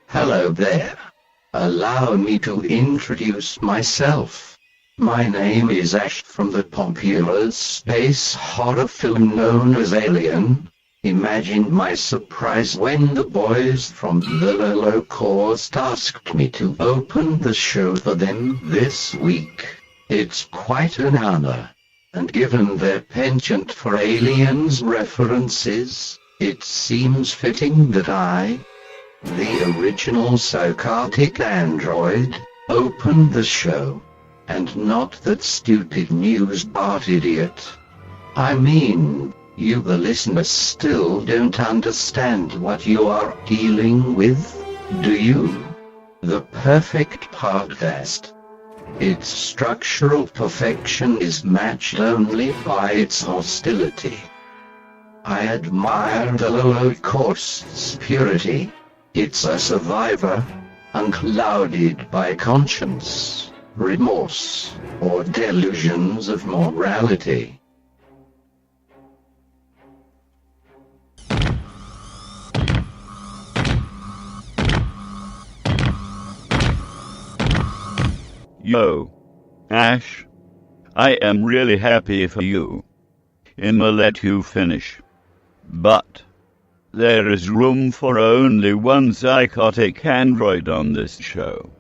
Hello there. Allow me to introduce myself. My name is Ash from the popular space horror film known as Alien. Imagine my surprise when the boys from the Holocaust asked me to open the show for them this week. It's quite an honor. And given their penchant for aliens references, it seems fitting that I, the original psychotic android, open the show. And not that stupid news bot idiot. I mean, you the listeners still don't understand what you are dealing with, do you? The perfect podcast. Its structural perfection is matched only by its hostility. I admire the Holocaust's purity. It's a survivor, unclouded by conscience, remorse, or delusions of morality. Yo, Ash. I am really happy for you. I'ma let you finish. But there is room for only one psychotic android on this show.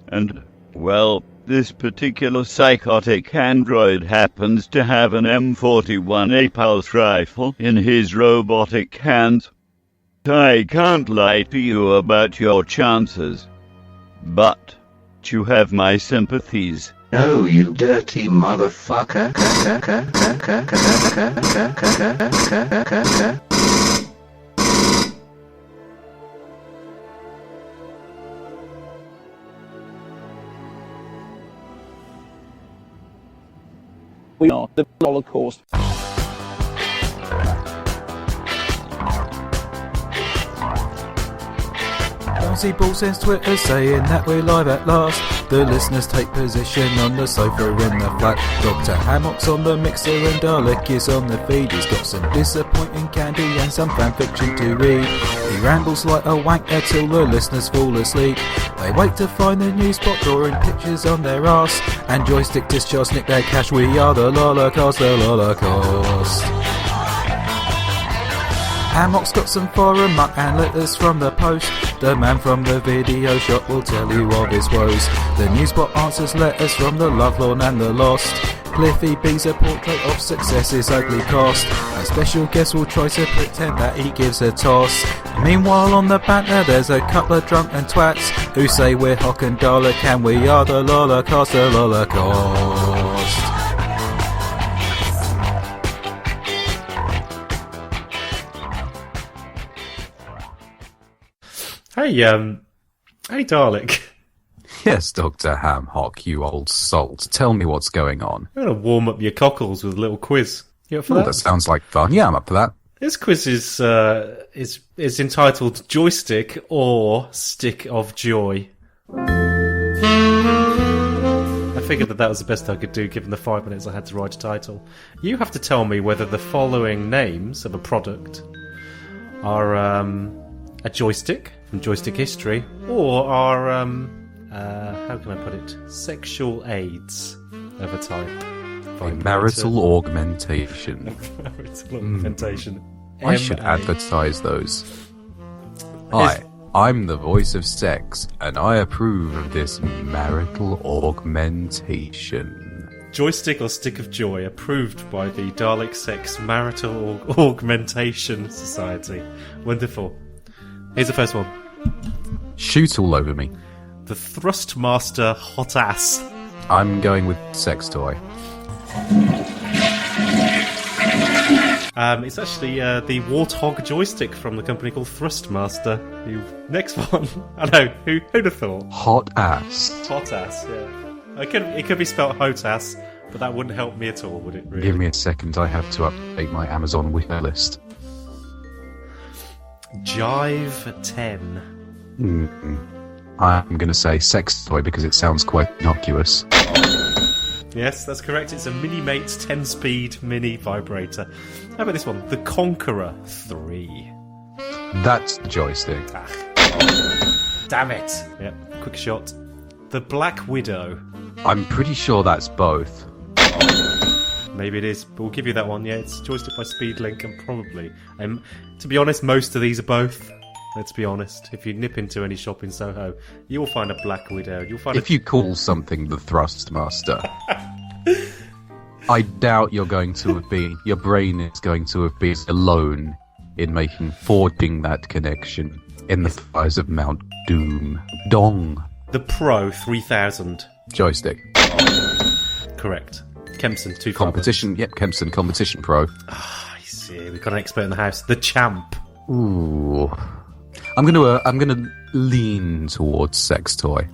And, well, this particular psychotic android happens to have an M41 repulsed rifle in his robotic hand. I can't lie to you about your chances, but you have my sympathies. Oh, you dirty motherfucker. We are the Holocaust. Bouncy Ball sends Twitter saying that we're live at last. The listeners take position on the sofa in the flat. Dr. Hammock's on the mixer and Dalek is on the feed. He's got some disappointing candy and some fanfiction to read. He rambles like a wanker till the listeners fall asleep. They wait to find the news spot drawing pictures on their arse. And joystick discharge nick their cash. We are the Holocaust, the Holocaust. Hammock's got some foreign muck and letters from the post. The man from the video shop will tell you of his woes. The newsbot answers letters from the lovelorn and the lost. CliffyB's a portrait of success's ugly cost. A special guest will try to pretend that he gives a toss. Meanwhile on the banter there's a couple of drunken twats who say we're Hock and Dalek and we are the Holocaust, the Holocaust. Hey, Dalek. Yes, Dr. Hock, you old salt. Tell me what's going on. I'm going to warm up your cockles with a little quiz. You up for Oh, that? that sounds like fun. Yeah, I'm up for that. This quiz is entitled Joystick or Stick of Joy. I figured that was the best I could do given the 5 minutes I had to write a title. You have to tell me whether the following names of a product are a joystick from joystick history, or are, how can I put it, sexual aids of a type. Marital augmentation. Marital augmentation. I should advertise those. Hi, I'm the voice of sex, and I approve of this marital augmentation. Joystick or Stick of Joy, approved by the Dalek Sex Marital Augmentation Society. Wonderful. Here's the first one. Shoot all over me. The Thrustmaster Hot Ass. I'm going with sex toy. It's actually the Warthog joystick from the company called Thrustmaster. Next one. I know, who'd have thought? Hot ass. Hot Ass, yeah. It could be spelled Hot Ass, but that wouldn't help me at all, would it, really? Give me a second, I have to update my Amazon wish list. Jive 10. I'm going to say sex toy because it sounds quite innocuous. Yes, that's correct. It's a Mini-Mate 10-speed mini vibrator. How about this one? The Conqueror 3. That's the joystick. Damn it! Yep, quick shot. The Black Widow. I'm pretty sure that's both. Maybe it is, but we'll give you that one. Yeah, it's Joystick by Speedlink, and probably. To be honest, most of these are both. Let's be honest. If you nip into any shop in Soho, you will find a Black Widow. You'll find. If you call something the Thrustmaster, I doubt you're going to have been. Your brain is going to have been alone in forging that connection in the fires of Mount Doom. Dong. The Pro 3000. Joystick. Correct. Kempson 2 Competition. Yep, Kempson Competition Pro. I see. We've got an expert in the house. The Champ. Ooh. I'm gonna lean towards sex toy.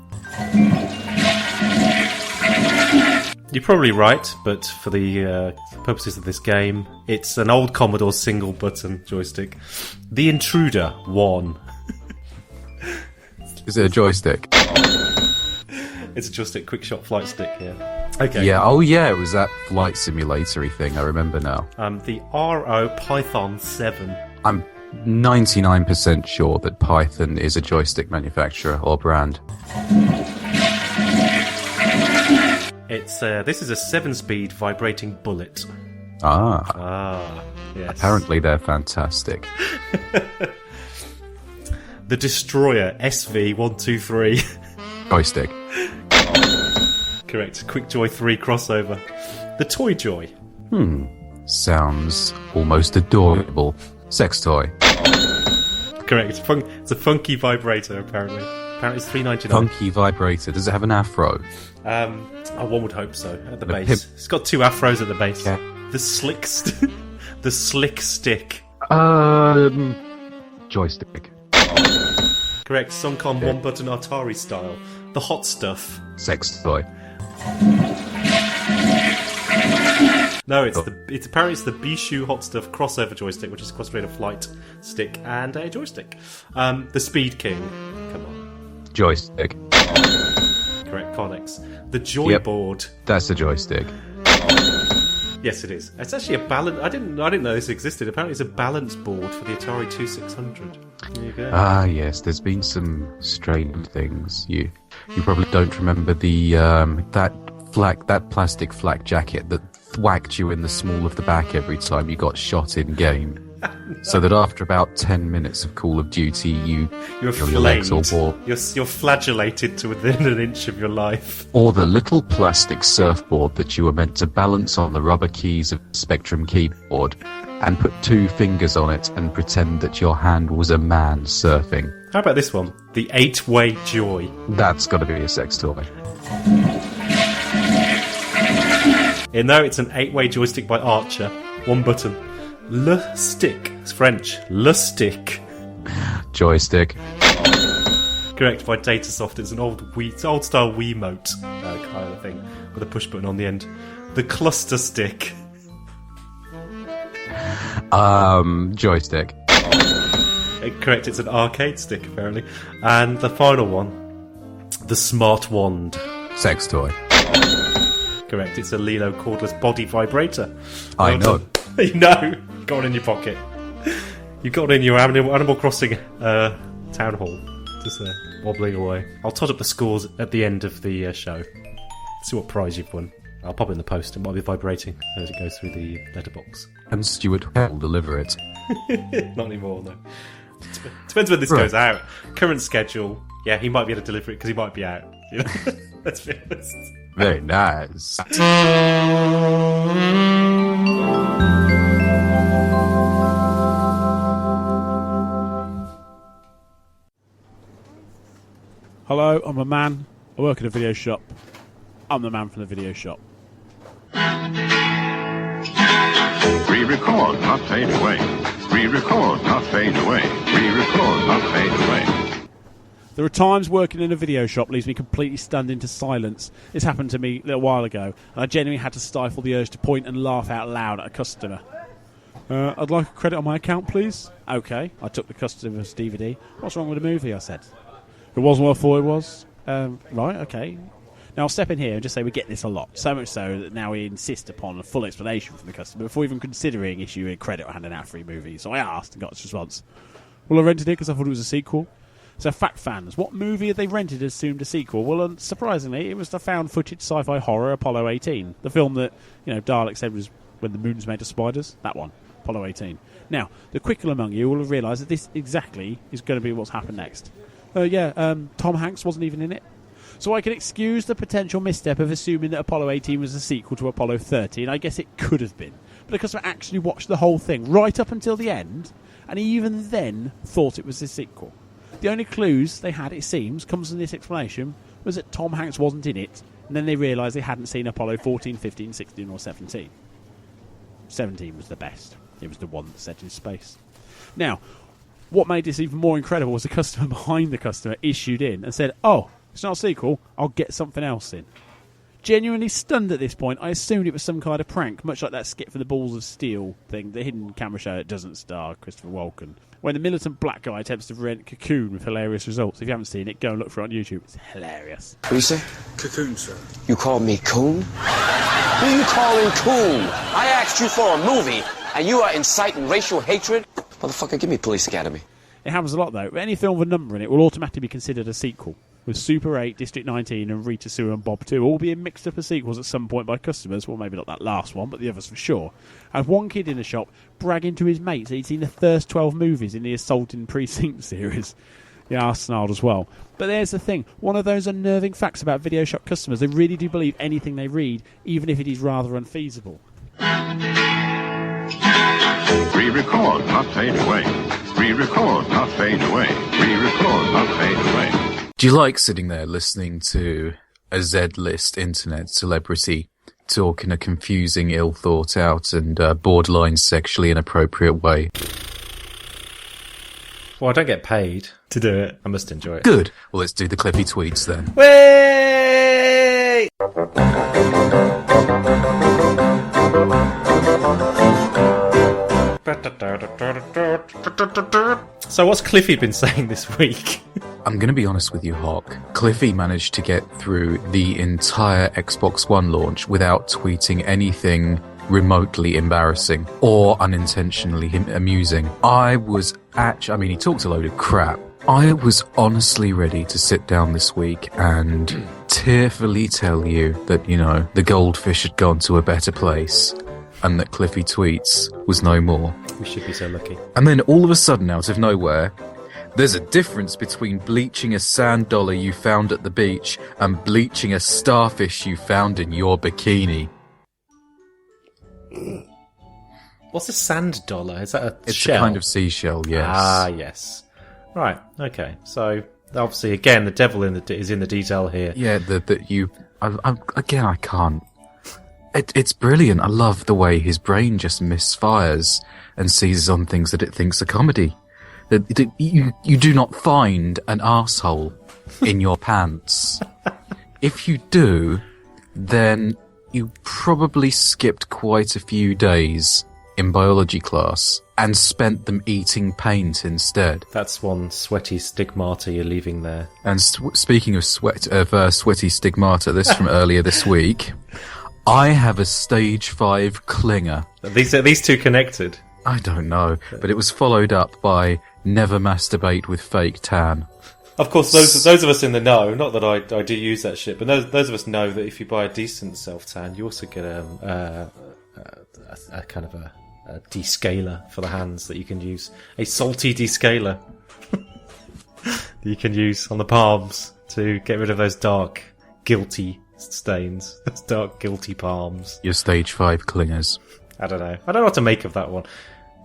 You're probably right, but for the purposes of this game, it's an old Commodore single button joystick. The Intruder 1. Is it a joystick? It's a joystick quick shot flight stick, yeah. Okay. Yeah, oh yeah, it was that flight simulatory thing, I remember now. The RO Python 7. I'm 99% sure that Python is a joystick manufacturer or brand. This is a 7-speed vibrating bullet. Yes. Apparently they're fantastic. The Destroyer SV123. Joystick. Correct. Quick Joy 3 crossover. The Toy Joy. Sounds almost adorable. Sex toy. Correct. It's a funky vibrator, apparently. Apparently it's $3.99. Funky vibrator. Does it have an afro? One would hope so. At the The base. It's got 2 afros at the base. Yeah. The slick stick. Joystick. Correct. Suncom 1-button Atari style. The hot stuff. Sex toy. No, it's apparently it's the Bishu Hot Stuff crossover joystick, which is a cross between a flight stick and a joystick. The Speed King. Come on. Joystick. Correct. Connex. The Joy Board. That's a joystick. Yes, it is. It's actually a balance. I didn't know this existed. Apparently, it's a balance board for the Atari 2600. There you go. Ah, yes. There's been some strange things. You probably don't remember the that plastic flak jacket that whacked you in the small of the back every time you got shot in game. So that after about 10 minutes of Call of Duty, your legs all wore. You're flagellated to within an inch of your life. Or the little plastic surfboard that you were meant to balance on the rubber keys of the Spectrum keyboard and put 2 fingers on it and pretend that your hand was a man surfing. How about this one? The 8-way joy. That's got to be a sex toy. No, it's an 8-way joystick by Archer. 1 button. Le stick. It's French. Le stick. Joystick. Correct, by Datasoft. It's an old style Wiimote kind of thing with a push button on the end. The cluster stick. Joystick. Correct, it's an arcade stick apparently. And the final one, the smart wand. Sex toy. Correct, it's a Lilo cordless body vibrator. I know. You know, got one in your pocket. You got it in your Animal Crossing town hall, just wobbling away. I'll tot up the scores at the end of the show. See what prize you've won. I'll pop it in the post. It might be vibrating as it goes through the letterbox. And Stuart will deliver it. Not anymore, no. Depends when this goes out. Current schedule, yeah, he might be able to deliver it because he might be out. You know? Let's be honest. Very nice. Hello, I'm a man. I work in a video shop. I'm the man from the video shop. Re-record, not fade away. Re-record, not fade away. Re-record, not fade away. There are times working in a video shop leaves me completely stunned into silence. This happened to me a little while ago, and I genuinely had to stifle the urge to point and laugh out loud at a customer. I'd like a credit on my account, please. Okay. I took the customer's DVD. What's wrong with the movie? I said. It wasn't what I thought it was. Right, okay. Now I'll step in here and just say we get this a lot. So much so that now we insist upon a full explanation from the customer before even considering issuing credit or handing out free movies. So I asked and got this response. Well, I rented it because I thought it was a sequel. So, fact fans, what movie had they rented as assumed a sequel? Well, surprisingly, it was the found-footage sci-fi horror Apollo 18, the film that Dalek said was when the moon's made of spiders. That one, Apollo 18. Now, the quicker among you will have realised that this exactly is going to be what's happened next. Tom Hanks wasn't even in it. So I can excuse the potential misstep of assuming that Apollo 18 was a sequel to Apollo 13. I guess it could have been. But the customer actually watched the whole thing right up until the end, and he even then thought it was a sequel. The only clues they had, it seems, comes from this explanation, was that Tom Hanks wasn't in it, and then they realised they hadn't seen Apollo 14, 15, 16 or 17. 17 was the best. It was the one that set in space. Now, what made this even more incredible was the customer behind the customer issued in and said, "Oh, it's not a sequel, I'll get something else in." Genuinely stunned at this point, I assumed it was some kind of prank, much like that skit for the Balls of Steel thing, the hidden camera show that doesn't star Christopher Walken, when the militant black guy attempts to rent Cocoon with hilarious results. If you haven't seen it, go and look for it on YouTube. It's hilarious. What do you say? Cocoon, sir. You called me coon? Who you calling coon? I asked you for a movie, and you are inciting racial hatred? Motherfucker, give me Police Academy. It happens a lot, though. Any film with a number in it will automatically be considered a sequel, with Super 8, District 19 and Rita Sue and Bob 2 all being mixed up as sequels at some point by customers. Well, maybe not that last one, but the others for sure. And one kid in a shop bragging to his mates that he'd seen the first 12 movies in the Assault in Precinct series. Yeah, I snarled as well. But there's the thing. One of those unnerving facts about video shop customers, they really do believe anything they read, even if it is rather unfeasible. Re-record, not fade away. Re-record, not fade away. Re-record, not fade away. Do you like sitting there listening to a Z-list internet celebrity talk in a confusing, ill-thought-out and borderline sexually inappropriate way? Well, I don't get paid to do it. I must enjoy it. Good. Well, let's do the Cliffy tweets then. Way! So what's Cliffy been saying this week? I'm going to be honest with you, Hock. Cliffy managed to get through the entire Xbox One launch without tweeting anything remotely embarrassing or unintentionally amusing. He talked a load of crap. I was honestly ready to sit down this week and tearfully tell you that, the goldfish had gone to a better place and that Cliffy Tweets was no more. We should be so lucky. And then all of a sudden, out of nowhere, there's a difference between bleaching a sand dollar you found at the beach and bleaching a starfish you found in your bikini. What's a sand dollar? Is that It's shell? a kind of seashell, yes. Ah, yes. Right, okay. So, obviously, again, the devil is in the detail here. Yeah, I can't. It's brilliant. I love the way his brain just misfires and seizes on things that it thinks are comedy. You do not find an arsehole in your pants. If you do, then you probably skipped quite a few days in biology class and spent them eating paint instead. That's one sweaty stigmata you're leaving there. And speaking of sweaty stigmata, this from earlier this week, I have a stage 5 clinger. Are these two connected? I don't know, but it was followed up by never masturbate with fake tan. Of course, those of us in the know, not that I do use that shit, but those of us know that if you buy a decent self-tan, you also get a kind of a descaler for the hands that you can use. A salty descaler that you can use on the palms to get rid of those dark, guilty stains. Those dark, guilty palms. Your stage 5 clingers. I don't know what to make of that one.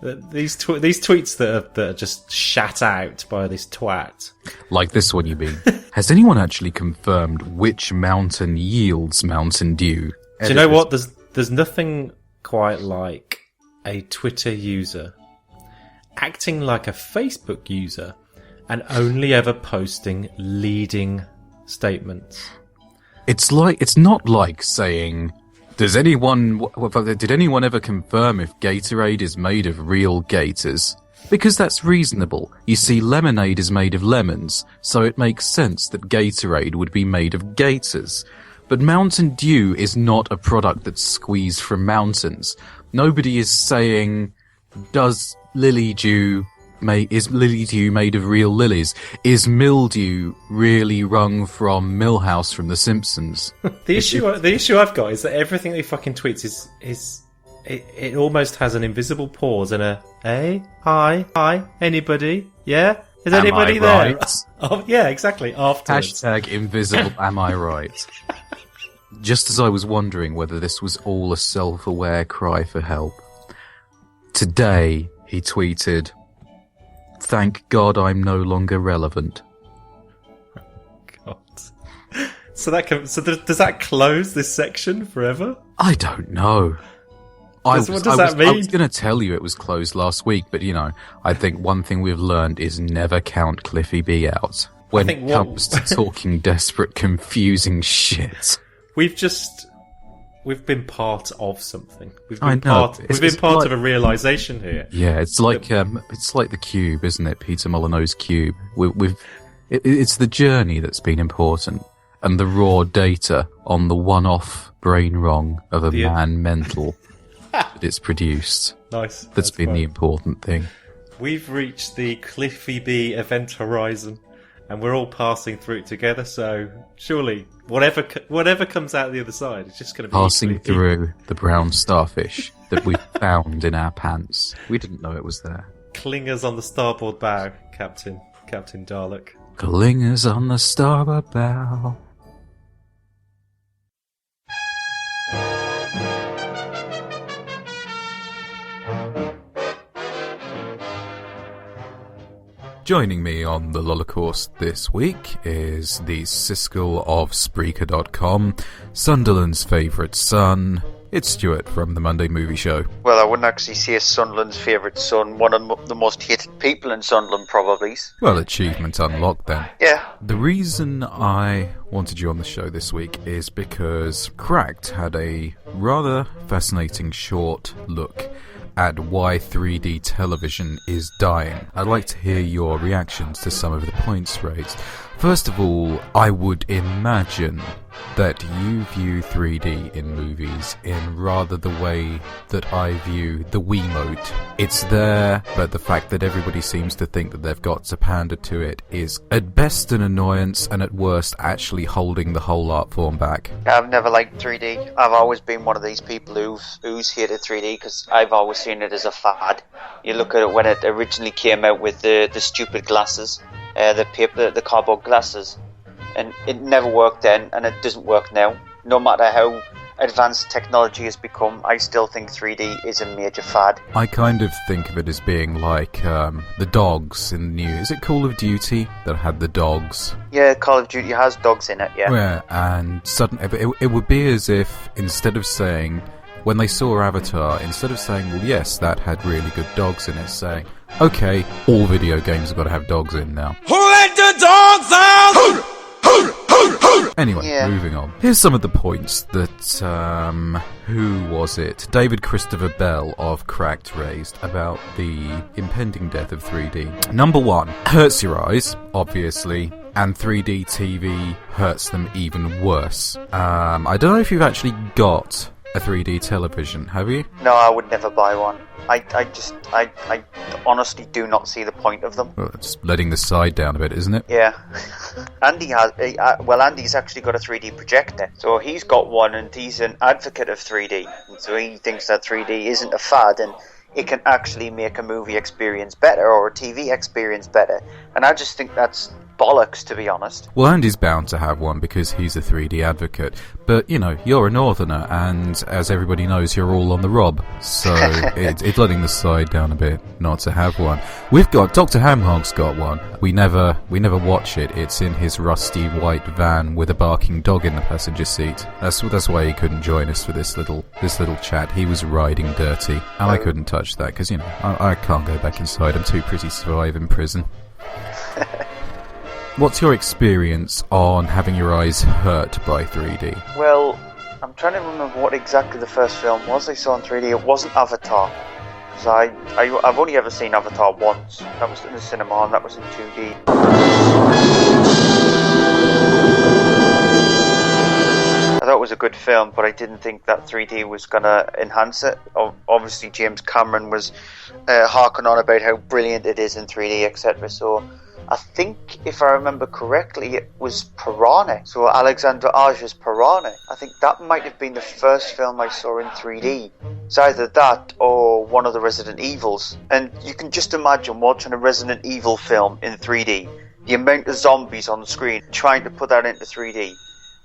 These tweets that are just shat out by this twat. Like this one, you mean? Has anyone actually confirmed which mountain yields Mountain Dew? Do you know what? There's nothing quite like a Twitter user acting like a Facebook user and only ever posting leading statements. It's not like saying, did anyone ever confirm if Gatorade is made of real gators? Because that's reasonable. You see, lemonade is made of lemons, so it makes sense that Gatorade would be made of gators. But Mountain Dew is not a product that's squeezed from mountains. Nobody is saying, does Lily Dew lily dew made of real lilies? Is mildew really wrung from Millhouse from The Simpsons? The issue I've got is that everything that he fucking tweets is it almost has an invisible pause and a hey, hi, anybody? Yeah? Is Am anybody I there? right? Oh, yeah, exactly. Afterwards. Hashtag invisible am I right? Just as I was wondering whether this was all a self-aware cry for help, today he tweeted, "Thank God I'm no longer relevant." God. So does that close this section forever? I don't know. What does that mean? I was going to tell you it was closed last week, but I think one thing we've learned is never count CliffyB out when it comes to talking desperate, confusing shit. We've been part of something. We've I been know. part of a realization here. Yeah, it's like the cube, isn't it? Peter Molyneux's cube. It's the journey that's been important, and the raw data on the one-off brain wrong of a man mental that it's produced. Nice. That's been the important thing. We've reached the CliffyB event horizon, and we're all passing through it together. So surely, whatever comes out the other side, it's just going to be passing through the brown starfish that we found in our pants. We didn't know it was there. Clingers on the starboard bow, Captain Dalek. Clingers on the starboard bow. Joining me on the Holocaust this week is the Siskel of Spreaker.com, Sunderland's favourite son. It's Stuart from the Monday Movie Show. Well, I wouldn't actually say Sunderland's favourite son. One of the most hated people in Sunderland, probably. Well, achievement unlocked then. Yeah. The reason I wanted you on the show this week is because Cracked had a rather fascinating short look at why 3D television is dying. I'd like to hear your reactions to some of the points raised. First of all, I would imagine that you view 3D in movies in rather the way that I view the Wiimote. It's there, but the fact that everybody seems to think that they've got to pander to it is at best an annoyance and at worst actually holding the whole art form back. I've never liked 3D. I've always been one of these people who's hated 3D because I've always seen it as a fad. You look at it when it originally came out with the stupid glasses, the cardboard glasses, and it never worked then, and it doesn't work now. No matter how advanced technology has become, I still think 3D is a major fad. I kind of think of it as being like the dogs in the new... Is it Call of Duty that had the dogs? Yeah, Call of Duty has dogs in it, yeah. Yeah, and suddenly it would be as if instead of saying... When they saw Avatar, instead of saying, well, yes, that had really good dogs in it, saying, okay, all video games have got to have dogs in now. Who let the dogs out? Anyway, moving on. Here's some of the points that, who was it? David Christopher Bell of Cracked raised about the impending death of 3D. Number one, hurts your eyes, obviously, and 3D TV hurts them even worse. I don't know if you've actually got a 3D television, have you? No, I would never buy one. I honestly do not see the point of them. Well, it's letting the side down a bit, isn't it? Yeah. Andy's actually got a 3D projector. So he's got one and he's an advocate of 3D. And so he thinks that 3D isn't a fad and it can actually make a movie experience better or a TV experience better. And I just think that's bollocks, to be honest. Well, Andy's bound to have one because he's a 3D advocate. But, you're a northerner, and as everybody knows, you're all on the rob. So it's letting the side down a bit not to have one. We've got... Dr. Hamhog's got one. We never watch it. It's in his rusty white van with a barking dog in the passenger seat. That's why he couldn't join us for this little chat. He was riding dirty, and I couldn't touch that because, I can't go back inside. I'm too pretty to survive in prison. What's your experience on having your eyes hurt by 3D? Well, I'm trying to remember what exactly the first film was I saw in 3D. It wasn't Avatar. Because I've only ever seen Avatar once. That was in the cinema and that was in 2D. I thought it was a good film, but I didn't think that 3D was going to enhance it. Obviously, James Cameron was harking on about how brilliant it is in 3D, etc. So I think, if I remember correctly, it was Piranha. So Alexandre Aja's Piranha. I think that might have been the first film I saw in 3D. It's either that or one of the Resident Evils. And you can just imagine watching a Resident Evil film in 3D. The amount of zombies on the screen, trying to put that into 3D.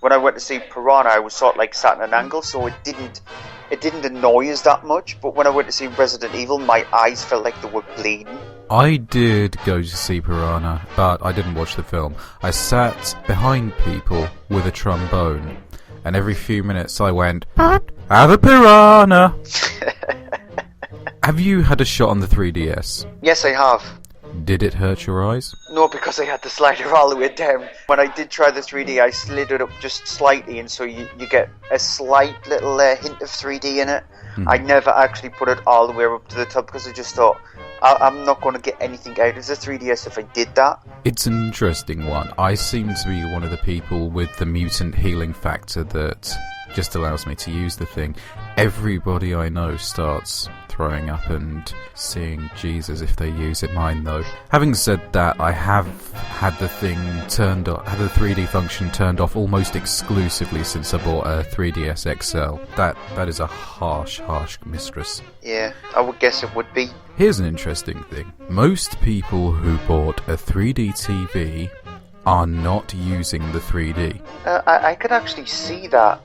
When I went to see Piranha, I was sort of like sat at an angle, so it didn't annoy us that much. But when I went to see Resident Evil, my eyes felt like they were bleeding. I did go to see Piranha, but I didn't watch the film. I sat behind people with a trombone, and every few minutes I went, "Have a piranha!" Have you had a shot on the 3DS? Yes, I have. Did it hurt your eyes? No, because I had the slider all the way down. When I did try the 3D, I slid it up just slightly, and so you get a slight little hint of 3D in it. I never actually put it all the way up to the top because I just thought, I'm not going to get anything out of the 3DS if I did that. It's an interesting one. I seem to be one of the people with the mutant healing factor that just allows me to use the thing. Everybody I know starts throwing up and seeing Jesus if they use it. Mine though. Having said that, I have had the thing turned off, had the 3D function turned off almost exclusively since I bought a 3DS XL. That is a harsh mistress. Yeah, I would guess it would be. Here's an interesting thing. Most people who bought a 3D TV are not using the 3D. I could actually see that.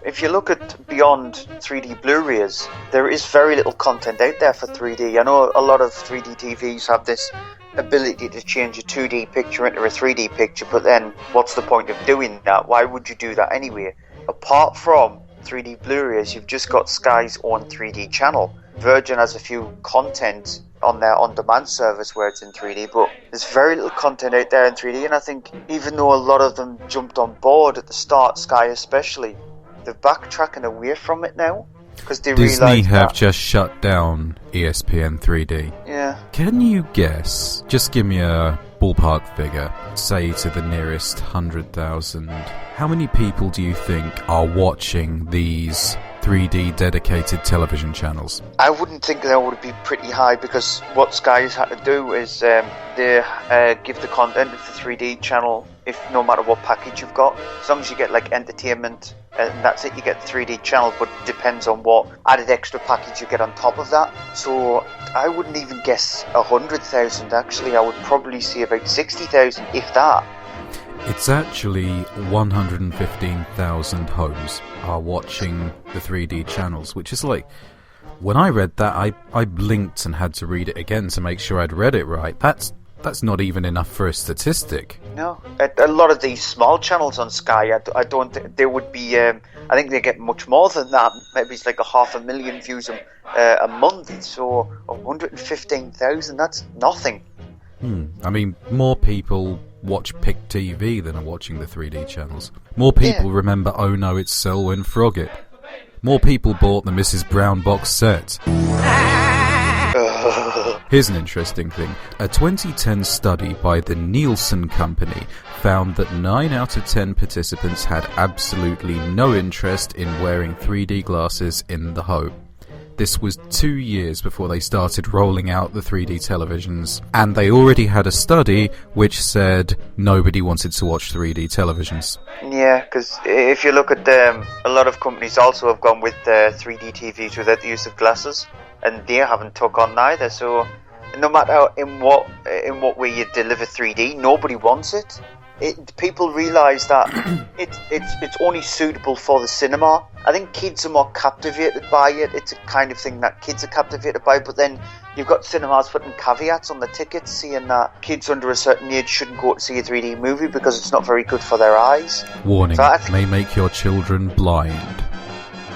If you look at beyond 3D Blu-rays, there is very little content out there for 3D. I know a lot of 3D TVs have this ability to change a 2D picture into a 3D picture, but then what's the point of doing that? Why would you do that anyway? Apart from 3D Blu-rays, you've just got Sky's own 3D channel. Virgin has a few content on their on-demand service where it's in 3D, but there's very little content out there in 3D, and I think even though a lot of them jumped on board at the start, Sky especially, they're backtracking away from it now because they Disney have just shut down ESPN 3D. Yeah. Can you guess? Just give me a ballpark figure. Say to the nearest 100,000. How many people do you think are watching these 3D dedicated television channels? I wouldn't think that would be pretty high because what Sky has had to do is they give the content of the 3D channel if no matter what package you've got. As long as you get like entertainment and that's it, you get the 3D channel, but it depends on what added extra package you get on top of that. So I wouldn't even guess 100,000 actually. I would probably see about 60,000 if that. It's actually 115,000 homes are watching the 3D channels, which is like, when I read that, I blinked and had to read it again to make sure I'd read it right. That's not even enough for a statistic. No, a lot of these small channels on Sky, I don't think they would be, I think they get much more than that. Maybe it's like 500,000 views a month, so 115,000, that's nothing. I mean, more people watch Pick TV than are watching the 3D channels. More people remember Oh No, It's Selwyn Froggitt. More people bought the Mrs. Brown box set. Here's an interesting thing. A 2010 study by the Nielsen Company found that 9 out of 10 participants had absolutely no interest in wearing 3D glasses in the home. This was 2 years before they started rolling out the 3D televisions, and they already had a study which said nobody wanted to watch 3D televisions. Yeah, because if you look at a lot of companies also have gone with 3D TVs without the use of glasses, and they haven't took on neither. So no matter in what way you deliver 3D, nobody wants it. People realise that it's only suitable for the cinema. I think kids are more captivated by it. It's a kind of thing that kids are captivated by, but then you've got cinemas putting caveats on the tickets saying that kids under a certain age shouldn't go to see a 3D movie because it's not very good for their eyes. Warning, may make your children blind.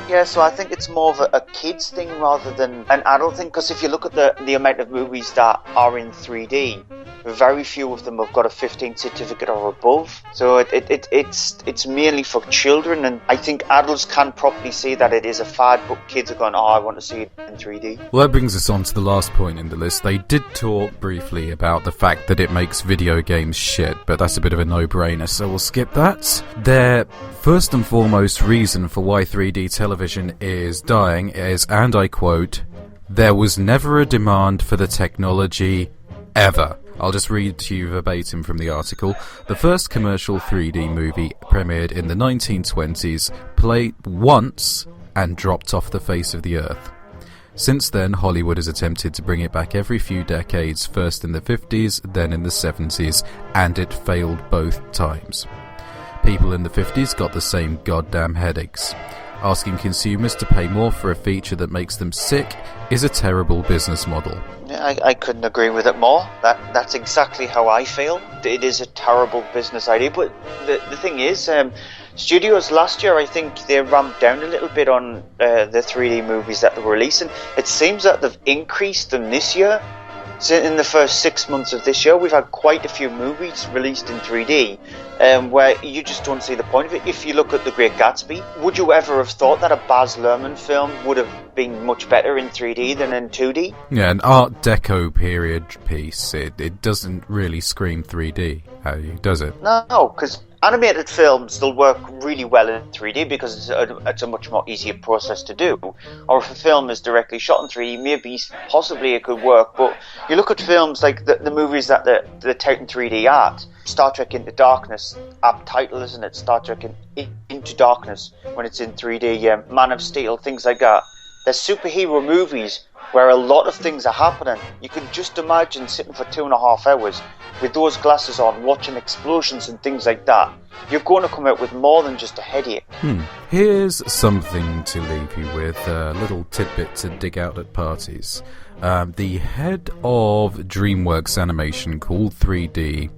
Yeah, so I think it's more of a kids thing rather than an adult thing, because if you look at the amount of movies that are in 3D, very few of them have got a 15 certificate or above. So it's mainly for children, and I think adults can probably see that it is a fad, but kids are going, I want to see it in 3D. Well, that brings us on to the last point in the list. They did talk briefly about the fact that it makes video games shit, but that's a bit of a no-brainer, so we'll skip that. Their first and foremost reason for why 3D television is dying is, and I quote, "There was never a demand for the technology, ever." I'll just read to you verbatim from the article. The first commercial 3D movie premiered in the 1920s, played once, and dropped off the face of the earth. Since then, Hollywood has attempted to bring it back every few decades, first in the 50s, then in the 70s, and it failed both times. People in the 50s got the same goddamn headaches. Asking consumers to pay more for a feature that makes them sick is a terrible business model. I couldn't agree with it more. That's exactly how I feel. It is a terrible business idea. But the thing is, studios last year, I think they ramped down a little bit on the 3D movies that they were releasing. It seems that they've increased them this year. So in the first 6 months of this year, we've had quite a few movies released in 3D where you just don't see the point of it. If you look at The Great Gatsby, would you ever have thought that a Baz Luhrmann film would have been much better in 3D than in 2D? Yeah, an Art Deco period piece, it doesn't really scream 3D, does it? No, because animated films, they'll work really well in 3D because it's a much more easier process to do. Or if a film is directly shot in 3D, maybe, possibly it could work. But you look at films like the movies that they're touting 3D art. Star Trek Into Darkness, apt title, isn't it? Star Trek Into Darkness, when it's in 3D. Man of Steel, things like that. There's superhero movies where a lot of things are happening. You can just imagine sitting for 2.5 hours with those glasses on, watching explosions and things like that. You're going to come out with more than just a headache. Here's something to leave you with, a little tidbit to dig out at parties. The head of DreamWorks Animation called 3D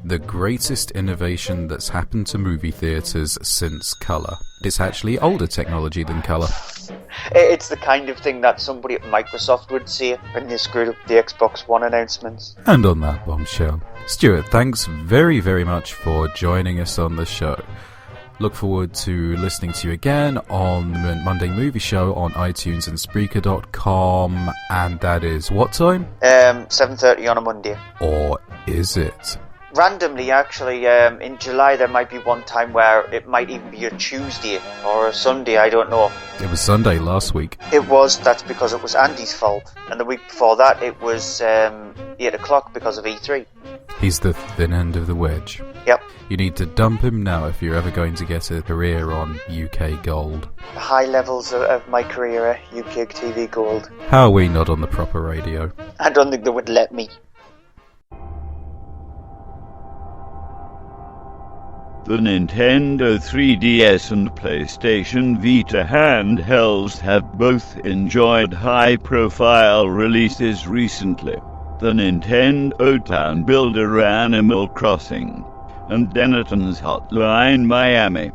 the greatest innovation that's happened to movie theatres since colour. It's actually older technology than colour. It's the kind of thing that somebody at Microsoft would say when they screwed up the Xbox One announcements. And on that bombshell, Stuart, thanks very, very much for joining us on the show. Look forward to listening to you again on the Monday Movie Show on iTunes and Spreaker.com. And that is what time? 7:30 on a Monday. Or is it? Randomly, actually, in July there might be one time where it might even be a Tuesday or a Sunday, I don't know. It was Sunday last week. It was, that's because it was Andy's fault. And the week before that it was 8 o'clock because of E3. He's the thin end of the wedge. Yep. You need to dump him now if you're ever going to get a career on UK Gold. The high levels of my career at UK TV Gold. How are we not on the proper radio? I don't think they would let me. The Nintendo 3DS and PlayStation Vita handhelds have both enjoyed high-profile releases recently. The Nintendo Town Builder Animal Crossing and Dennaton's Hotline Miami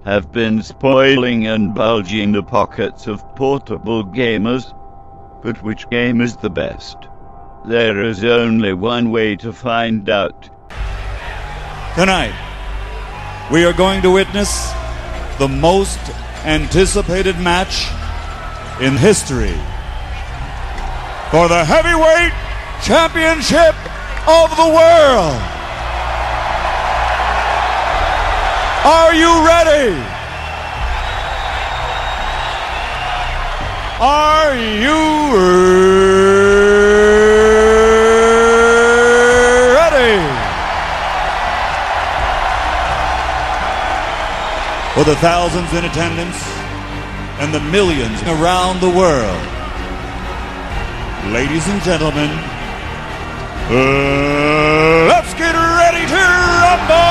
have been spoiling and bulging the pockets of portable gamers. But which game is the best? There is only one way to find out. Tonight, we are going to witness the most anticipated match in history for the heavyweight championship of the world. Are you ready? Are you ready? For the thousands in attendance and the millions around the world, ladies and gentlemen, let's get ready to rumble!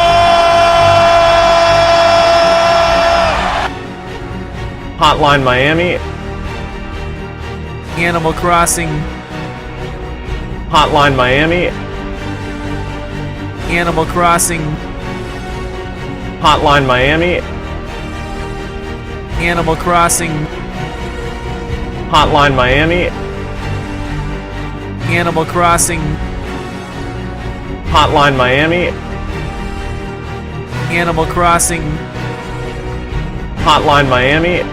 Hotline Miami. Animal Crossing. Hotline Miami. Animal Crossing. Hotline Miami. Animal Crossing. Hotline Miami. Animal Crossing. Hotline Miami. Animal Crossing. Hotline Miami.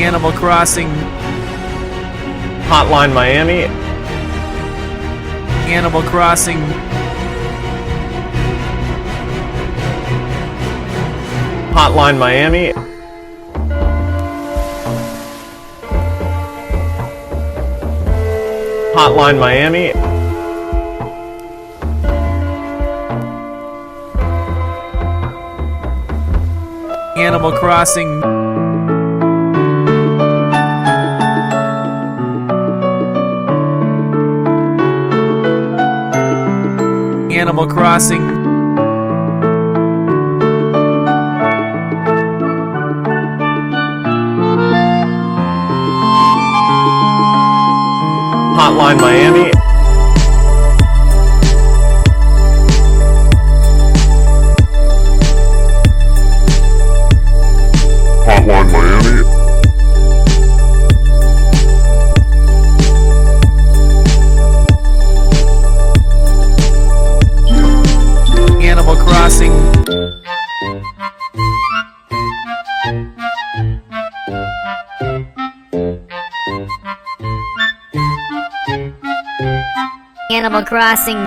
Animal Crossing. Hotline Miami. Animal Crossing. Hotline Miami. Hotline Miami. Animal Crossing. Animal Crossing. Hotline Miami. Hotline Miami. Animal Crossing. Animal Crossing.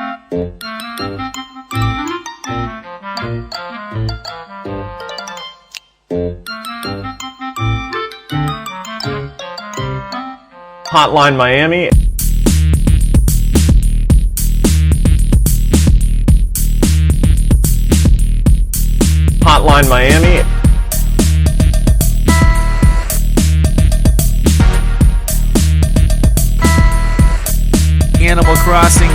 Hotline Miami. Hotline Miami. Animal Crossing.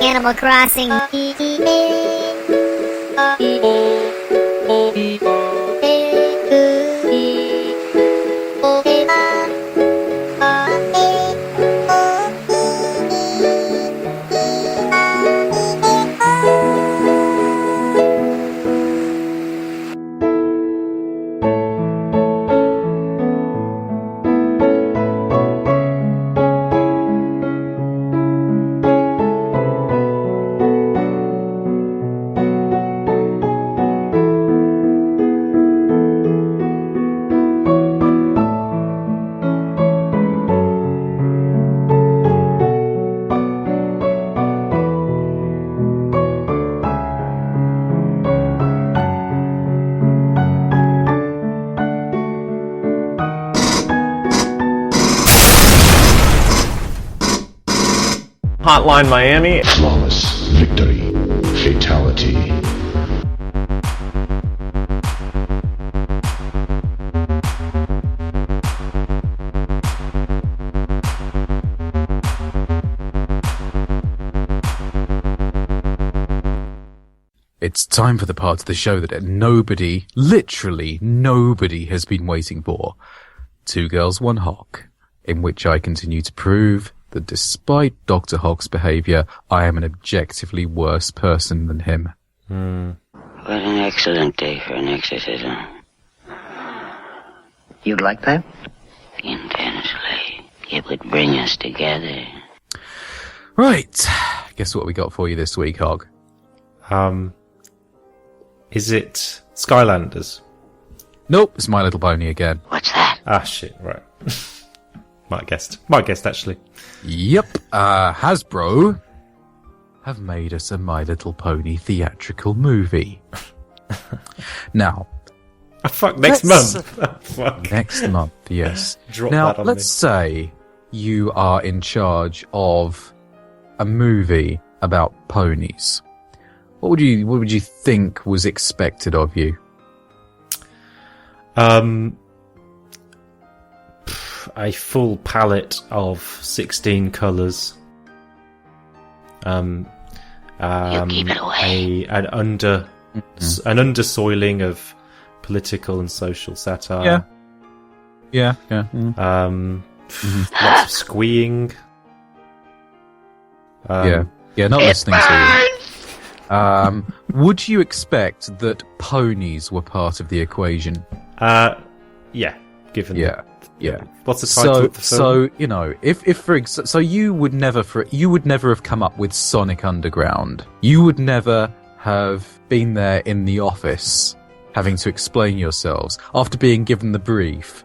Animal Crossing. Hotline Miami. Flawless victory. Fatality. It's time for the part of the show that nobody, literally nobody, has been waiting for. 2 Girls, 1 Hock, in which I continue to prove that despite Dr. Hock's behaviour, I am an objectively worse person than him. What an excellent day for an exorcism. You'd like that? Intensely. It would bring us together. Right. Guess what we got for you this week, Hock? Is it Skylanders? Nope, it's My Little Pony again. What's that? Ah, shit, right. Might have guessed, actually. Yep, Hasbro have made us a My Little Pony theatrical movie. Now... next month! Fuck. Next month, yes. Drop now, that on let's say you are in charge of a movie about ponies. What would you think was expected of you? A full palette of 16 colours. You keep it away. An undersoiling of political and social satire. Yeah. Lots of squeeing. Yeah, not listening to you. Would you expect that ponies were part of the equation? Yeah, given. Yeah. What's the title of the film? So you know, if so you would never have come up with Sonic Underground. You would never have been there in the office having to explain yourselves after being given the brief.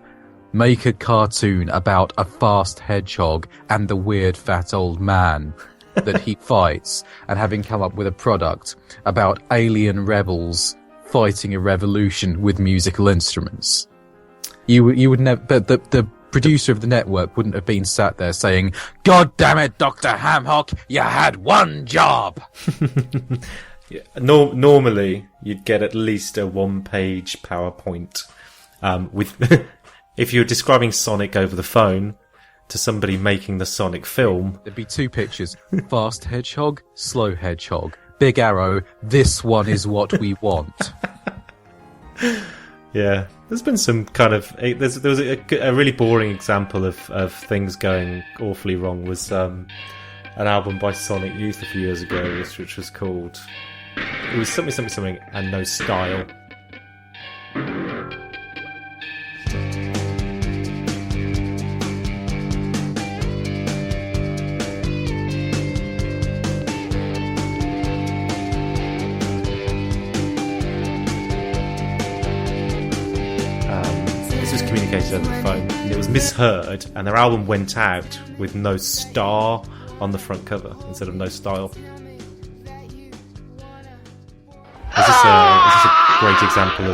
make a cartoon about a fast hedgehog and the weird fat old man that he fights, and having come up with a product about alien rebels fighting a revolution with musical instruments. You would never, but the producer of the network wouldn't have been sat there saying, "God damn it, Dr. Hamhock, you had one job." Yeah, normally you'd get at least a one-page PowerPoint with if you're describing Sonic over the phone to somebody making the Sonic film. There'd be two pictures: fast hedgehog, slow hedgehog, big arrow. This one is what we want. Yeah, there's been some kind of there was a really boring example of things going awfully wrong. Was an album by Sonic Youth a few years ago, which was called, it was something and no style. Over the phone, and it was misheard, and their album went out with no star on the front cover instead of no style. Is this a great example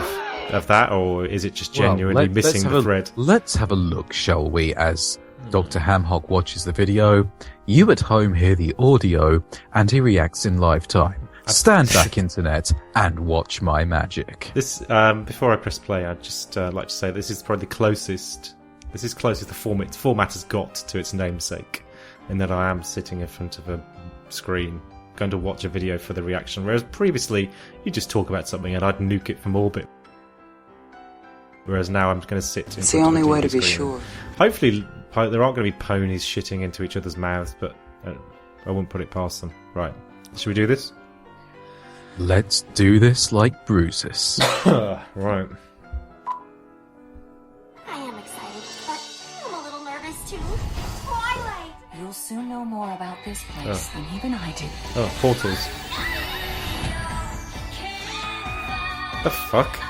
of that, or is it just genuinely missing the thread? Let's have a look, shall we, as Dr. Hamhock watches the video, you at home hear the audio, and he reacts in live time. Stand back, internet, and watch my magic. This before I press play, I'd just like to say this is probably the closest. This is closest the format has got to its namesake, in that I am sitting in front of a screen, going to watch a video for the reaction. Whereas previously, you just talk about something and I'd nuke it from orbit. Whereas now I'm going to sit. It's the only way to be sure. Hopefully, there aren't going to be ponies shitting into each other's mouths, but I wouldn't put it past them. Right, should we do this? Let's do this like bruises. Right. I am excited, but I'm a little nervous too. Twilight! You'll soon know more about this place than even I do. Oh, portals. The fuck?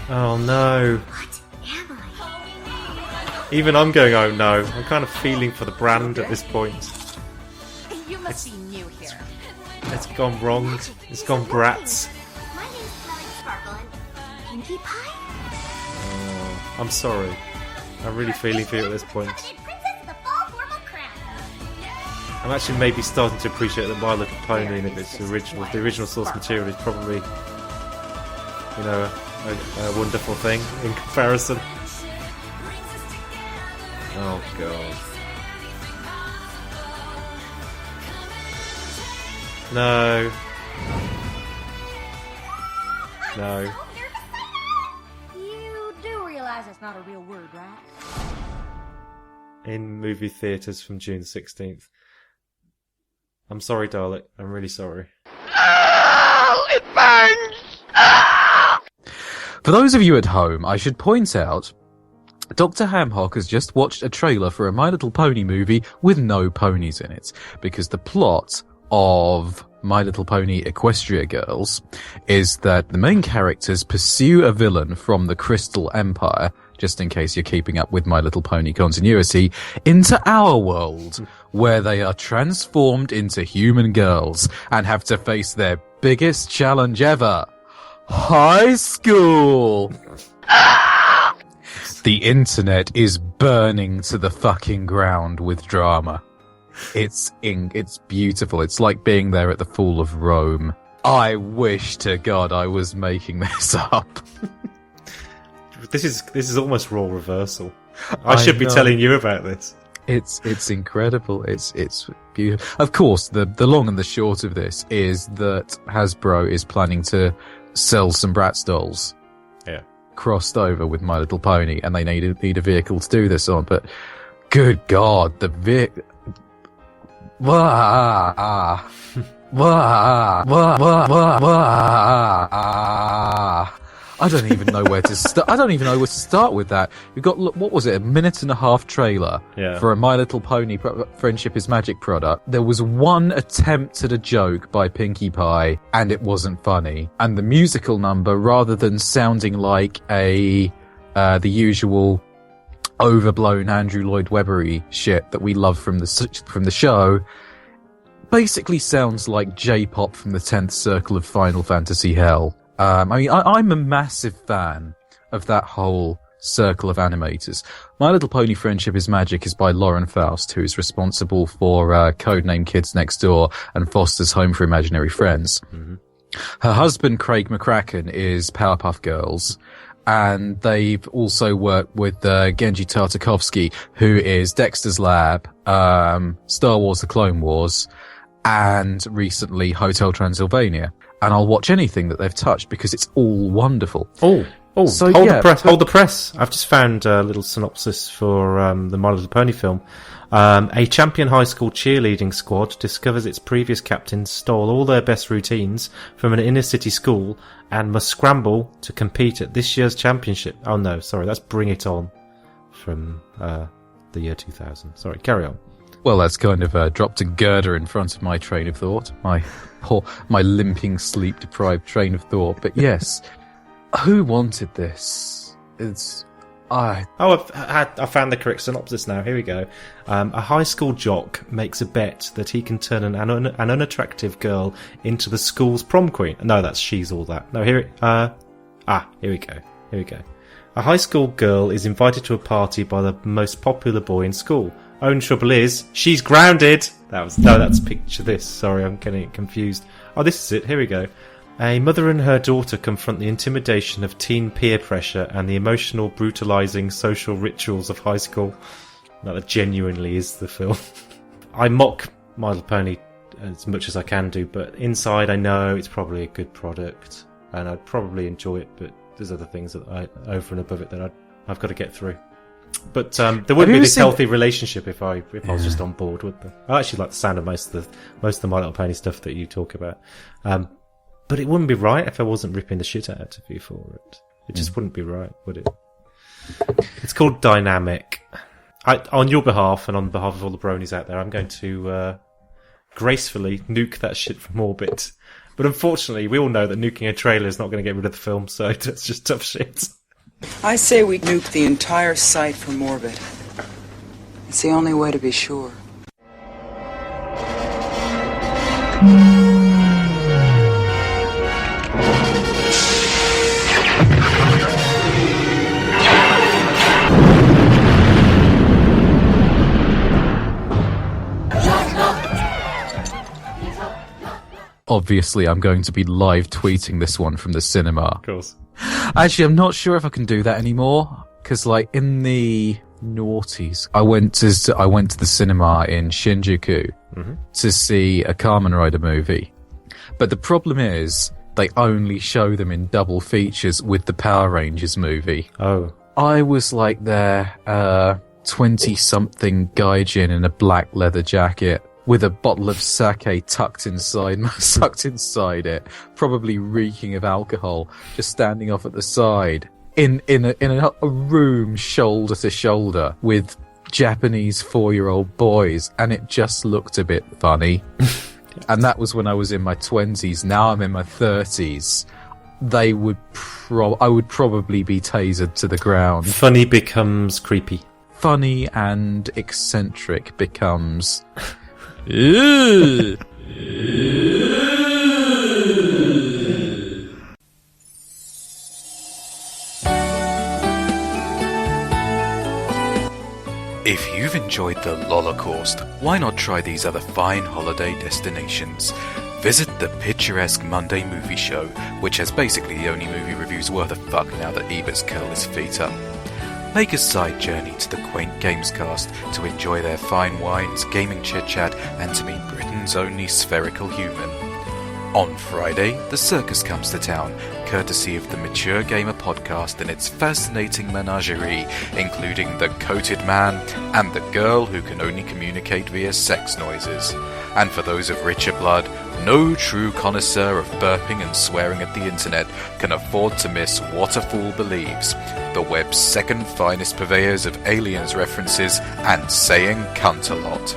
Oh no. What am I? Even I'm going, oh no. I'm kind of feeling for the brand at this point. You must be new here. It's gone wrong. It's gone brats. My name's Smelling Sparkle and Pinkie Pie. Oh, I'm sorry. I'm really feeling for you at this point. I'm actually maybe starting to appreciate that My Little Pony and its original, the original source material is probably, you know, a wonderful thing in comparison. Oh god. No. No. You do realize that's not a real word, right? In movie theatres from June 16th. I'm sorry, Dalek. I'm really sorry. Oh, it burns! For those of you at home, I should point out Dr. Hamhock has just watched a trailer for a My Little Pony movie with no ponies in it, because the plot of My Little Pony Equestria Girls is that the main characters pursue a villain from the Crystal Empire, just in case you're keeping up with My Little Pony continuity, into our world, where they are transformed into human girls and have to face their biggest challenge ever: high school! The internet is burning to the fucking ground with drama. It's beautiful. It's like being there at the Fall of Rome. I wish to God I was making this up. This is almost role reversal. I should be telling you about this. It's incredible. It's beautiful. Of course, the long and the short of this is that Hasbro is planning to sell some Bratz dolls. Yeah. Crossed over with My Little Pony, and they need a vehicle to do this on. But good God, the vehicle. I don't even know where to start. I don't even know where to start with that. We've got, what was it, a 1.5-minute trailer for a My Little Pony Friendship is Magic product. There was one attempt at a joke by Pinkie Pie, and it wasn't funny. And the musical number, rather than sounding like the usual overblown Andrew Lloyd Webbery shit that we love from the show basically sounds like J-pop from the 10th circle of Final Fantasy Hell. I'm a massive fan of that whole circle of animators. My Little Pony Friendship is Magic is by Lauren Faust, who is responsible for Codename Kids Next Door and Foster's Home for Imaginary Friends. Mm-hmm. Her husband, Craig McCracken, is Powerpuff Girls, and they've also worked with Genji Tartakovsky, who is Dexter's Lab, Star Wars The Clone Wars, and recently Hotel Transylvania. And I'll watch anything that they've touched because it's all wonderful. So, hold the press. I've just found a little synopsis for the My Little Pony film. A champion high school cheerleading squad discovers its previous captains stole all their best routines from an inner city school and must scramble to compete at this year's championship. Oh no, sorry, that's Bring It On from the year 2000. Sorry, carry on. Well, that's kind of dropped a girder in front of my train of thought. My limping, sleep-deprived train of thought. But yes, who wanted this? I found the correct synopsis now. Here we go. A high school jock makes a bet that he can turn an unattractive girl into the school's prom queen. No, that's She's All That. No, here we go. A high school girl is invited to a party by the most popular boy in school. Only trouble is, she's grounded. That's Picture This. Sorry, I'm getting it confused. Oh, this is it. Here we go. A mother and her daughter confront the intimidation of teen peer pressure and the emotional, brutalizing social rituals of high school. That genuinely is the film. I mock My Little Pony as much as I can do, but inside I know it's probably a good product, and I'd probably enjoy it, but there's other things that over and above it that I've got to get through. But there wouldn't be this healthy relationship if I was just on board, would there? I actually like the sound of most of the My Little Pony stuff that you talk about. But it wouldn't be right if I wasn't ripping the shit out of you for it. It just wouldn't be right, would it? It's called Dynamic. On your behalf and on behalf of all the bronies out there, I'm going to gracefully nuke that shit from orbit. But unfortunately, we all know that nuking a trailer is not going to get rid of the film, so that's just tough shit. I say we nuke the entire site from orbit. It's the only way to be sure. Obviously, I'm going to be live tweeting this one from the cinema. Of course. Actually, I'm not sure if I can do that anymore, because in the noughties, I went to the cinema in Shinjuku to see a Kamen Rider movie. But the problem is, they only show them in double features with the Power Rangers movie. Oh. I was their 20-something gaijin in a black leather jacket with a bottle of sake tucked inside it, probably reeking of alcohol, just standing off at the side, in a room shoulder to shoulder with Japanese 4-year-old boys, and it just looked a bit funny. And that was when I was in my 20s. Now I'm in my 30s. I would probably be tasered to the ground. Funny becomes creepy. Funny and eccentric becomes... If you've enjoyed the Holocaust, why not try these other fine holiday destinations? Visit the Picturesque Monday Movie Show, which has basically the only movie reviews worth a fuck now that Ebert's curled his feet up. Make a side journey to the quaint Gamescast to enjoy their fine wines, gaming chit-chat, and to meet Britain's only spherical human. On Friday, the circus comes to town, courtesy of the Mature Gamer podcast and its fascinating menagerie, including the coated man and the girl who can only communicate via sex noises. And for those of richer blood, no true connoisseur of burping and swearing at the internet can afford to miss What a Fool Believes, the web's second finest purveyors of aliens references and saying cunt a lot.